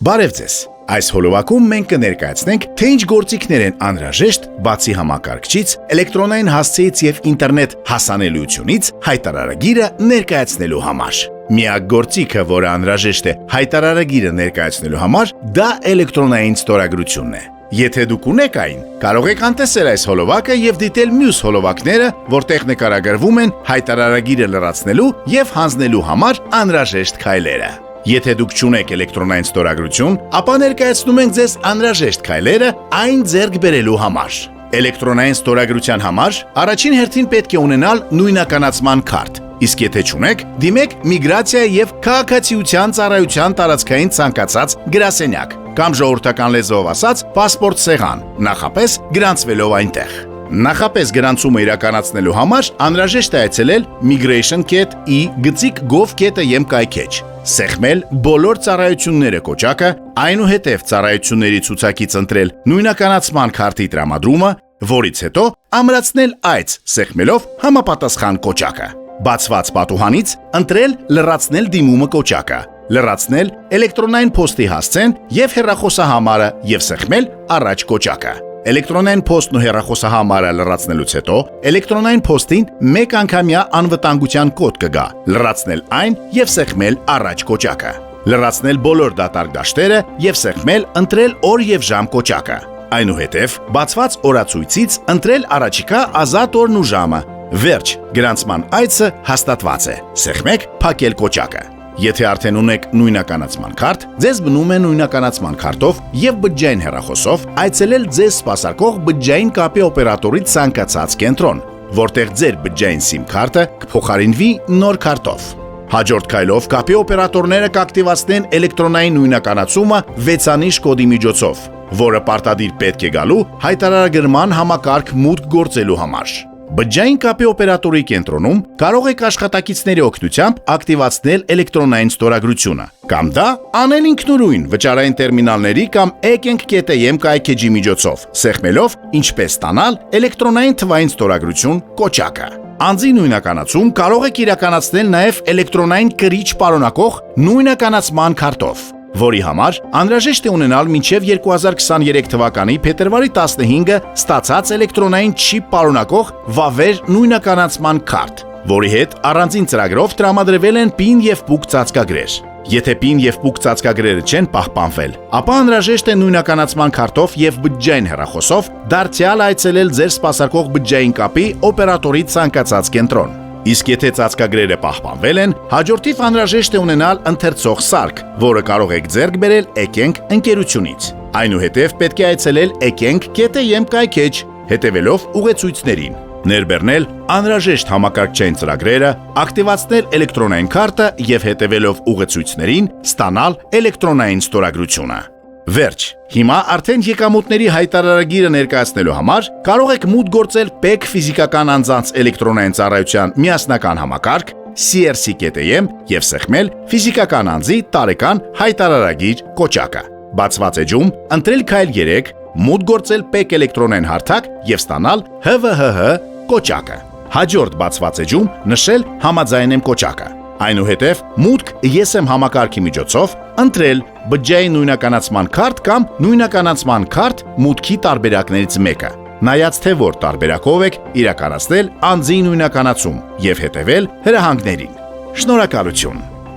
Բարև ձեզ։ Այս հոլովակում մենք կներկայացնենք, թե ինչ գործիքներ են անհրաժեշտ բացի համակարգչից, էլեկտրոնային հասցեից եւ ինտերնետ հասանելիությունից հայտարարագիրը ներկայացնելու համար։ Միակ գործիքը, որը անհրաժեշտ է հայտարարագիրը ներկայացնելու համար, դա էլեկտրոնային ստորագրությունն է։ Եթե դուք ունեք այն, կարող եք անտեսել այս հոլովակը եւ դիտել մյուս հոլովակները, որտեղ նկարագրվում են հայտարարագիրը լրացնելու եւ հանձնելու համար անհրաժեշտ քայլերը։ Եթե դուք չունեք էլեկտրոնային ստորագրություն, ապա ներկայացնում ենք ձեզ անհրաժեշտ քայլերը այն ձեռք բերելու համար։ Էլեկտրոնային ստորագրության համար առաջին հերթին պետք է ունենալ նույնականացման քարտ, իսկ եթե չունեք, դիմեք Միգրացիա եւ քաղաքացիության ծառայության տարածքային ցանկացած գրասենյակ կամ ժողովրդական լեզվով ասած պասպորտ սեղան, նախապես գրանցվելով այնտեղ։ Նախապես գրանցումը իրականացնելու համար անհրաժեշտ է այցելել migration.e/gov.am կայքեջ, սեղմել բոլոր ծառայությունները կոճակը, այնուհետև ծառայությունների ցուցակից ընտրել նույնականացման քարտի տրամադրումը, որից հետո ամրացնել այց սեղմելով համապատասխան կոճակը։ Բացված պատուհանից ընտրել լրացնել դիմումը կոճակը, լրացնել էլեկտրոնային փոստի հասցեն եւ հեռախոսահամարը եւ սեղմել առաջ կոճակը։ Էլեկտրոնային փոստն ու հեռախոսահամարը լրացնելուց հետո էլեկտրոնային փոստին մեկ անգամյա անվտանգության կոդ կգա, լրացնել այն եւ սեղմել առաջ կոճակը։ Լրացնել բոլոր դատարկ դաշտերը եւ սեղմել ընտրել օր եւ ժամ կոճակը։ Այնուհետև բացված օրացույցից ընտրել առաջիկա ազատ օրն ու ժամը։ Վերջ, գրանցման այցը հաստատված է։ Սեղմեք փակել կոճակը։ Եթե արդեն ունեք նույնականացման քարտ, ձեզ բնում է նույնականացման քարտով եւ բջջային հեռախոսով այցելել ձեզ սպասարկող բջջային կապի օպերատորի ցանկացած կենտրոն, որտեղ ձեր բջջային SIM քարտը կփոխարինվի նոր քարտով։ Հաջորդ քայլով կապի օպերատորները կակտիվացնեն էլեկտրոնային նույնականացումը 6-անիշ կոդի միջոցով, որը պարտադիր պետք է գալու հայտարարագրման համակարգ մուտք գործելու համար։ Բջջային կապի օպերատորի կենտրոնում կարող եք աշխատակիցների օգնությամբ ակտիվացնել էլեկտրոնային ստորագրությունը, կամ դա անել ինքնուրույն վճարային տերմինալների կամ eKenk.am կայքեջի միջոցով, սեղմելով ինչպես ստանալ էլեկտրոնային թվային ստորագրություն կոճակը։ Անձի նույնականացում կարող եք իրականացնել նաև էլեկտրոնային կրիչ պարունակող նույնականացման քարտով, որի համար անհրաժեշտ է ունենալ մինչև 2023 թվականի փետրվարի 15-ը ստացած էլեկտրոնային չիպ պարունակող վավեր նույնականացման քարտ, որի հետ առանձին ծրագրով տրամադրվել են PIN եւ PUK ծածկագրեր։ Եթե PIN եւ PUK ծածկագրերը չեն պահպանվել, ապա անհրաժեշտ է նույնականացման քարտով եւ բջջային հեռախոսով դարձյալ այցելել ձեր սպասարկող բջջային կապի օպերատորի ցանկացած կենտրոն։ Իսկ եթե ծածկագրերը պահպանվել են, հաջորդիվ անհրաժեշտ է ունենալ ընթերցող սարք, որը կարող եք ձեռք բերել eKenk ընկերությունից։ Այնուհետև պետք է այցելել eKenk.am կայքեջ, հետևելով ուղեցույցներին, ներբեռնել անհրաժեշտ համակարգչային ծրագրերը, ակտիվացնել էլեկտրոնային քարտը եւ հետևելով ուղեցույցներին ստանալ էլեկտրոնային ստորագրությունը։ Վերջ, հիմա արդեն եկամուտների հայտարարագիրը ներկայացնելու համար կարող եք մուտք գործել PEC ֆիզիկական անձանց էլեկտրոնային ծառայության միասնական համակարգ CRC.am եւ սեղմել ֆիզիկական անձի տարեկան հայտարարագիր կոճակը։ Բացված էջում ընտրել քայլ 3, մուտք գործել PEC էլեկտրոնային հարթակ եւ ստանալ ՀՎՀՀ կոճակը։ Հաջորդ բացված էջում նշել համաձայն եմ կոճակը։ Այնուհետև մուտք ESM համակարգի միջոցով ընտրել բջջային նույնականացման քարտ կամ նույնականացման քարտ մուտքի տարբերակներից մեկը, նայած թե որ տարբերակով եք իրականացնել անձի նույնականացում եւ հետևել հրահանգներին։ Շնորհակալություն։